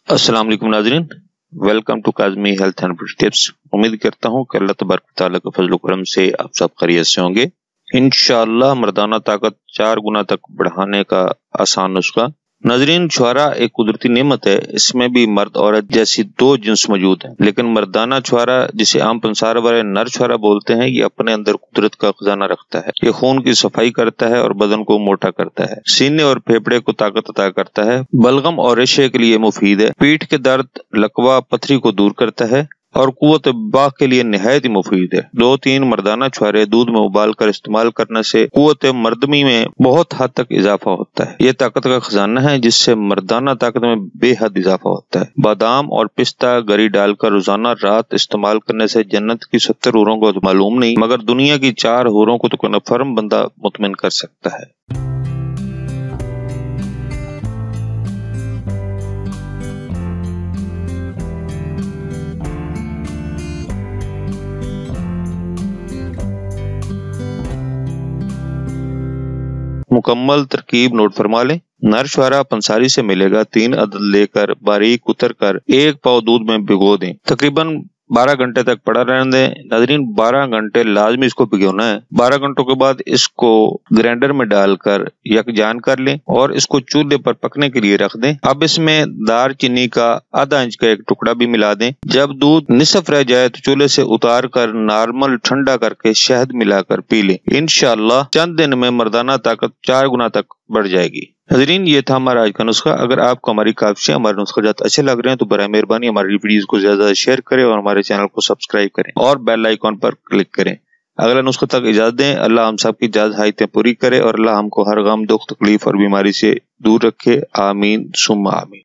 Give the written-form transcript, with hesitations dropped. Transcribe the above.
अस्सलाम वालेकुम नाज़रीन, welcome to Kazmi health and beauty tips. उम्मीद करता हूँ कि अल्लाह तबारक व तआला के फजल करम से आप सब खैरियत से होंगे। इंशाअल्लाह मर्दाना ताकत 4 गुना तक बढ़ाने का आसान नुस्खा। नाज़रीन, छुहारा एक कुदरती नेमत है। इसमें भी मर्द औरत जैसी 2 जिन्स मौजूद हैं, लेकिन मर्दाना छुहारा, जिसे आम पंसार वाले नर छुहारा बोलते हैं, ये अपने अंदर कुदरत का खजाना रखता है। ये खून की सफाई करता है और बदन को मोटा करता है, सीने और फेफड़े को ताकत अता करता है, बलगम और रेशे के लिए मुफीद है, पीठ के दर्द, लकवा, पथरी को दूर करता है और कुव्वत बाह के लिए निहायत ही मुफीद है। 2-3 मर्दाना छुहारे दूध में उबाल कर इस्तेमाल करने से कुव्वत मर्दमी में बहुत हद तक इजाफा होता है। ये ताकत का खजाना है जिससे मर्दाना ताकत में बेहद इजाफा होता है। बादाम और पिस्ता गरी डालकर रोजाना रात इस्तेमाल करने से जन्नत की 70 हूरों को तो मालूम नहीं, मगर दुनिया की 4 हूरों को तो कन्फर्म बंदा मुतमिन कर सकता है। मुकम्मल तरकीब नोट फरमा लें। नर छुहारा पंसारी से मिलेगा। 3 अदद लेकर बारीक कुतर कर 1 पाव दूध में भिगो दें। तकरीबन 12 घंटे तक पड़ा रहने दें। नाज़रीन, 12 घंटे लाजमी इसको भिगोना है। 12 घंटों के बाद इसको ग्राइंडर में डालकर यकजान कर लें और इसको चूल्हे पर पकने के लिए रख दें। अब इसमें दारचीनी का आधा इंच का एक टुकड़ा भी मिला दें। जब दूध निसफ रह जाए तो चूल्हे से उतार कर नॉर्मल ठंडा करके शहद मिलाकर पी लें। इंशाअल्लाह चंद दिन में मर्दाना ताकत 4 गुना तक बढ़ जाएगी। नाज़रीन, ये था हमारा आज का नुस्खा। अगर आपको हमारी काफियां, हमारे नुस्खाजात अच्छे लग रहे हैं तो बराए मेहरबानी हमारी वीडियोस को ज्यादा शेयर करें और हमारे चैनल को सब्सक्राइब करें और बेल आइकॉन पर क्लिक करें। अगला नुस्खा तक इजाजत दें। अल्लाह हम सब की जायज हाइतें पूरी करे और अल्लाह हमको हर गम, दुख, तकलीफ और बीमारी से दूर रखे। आमीन सुम्मा आमीन।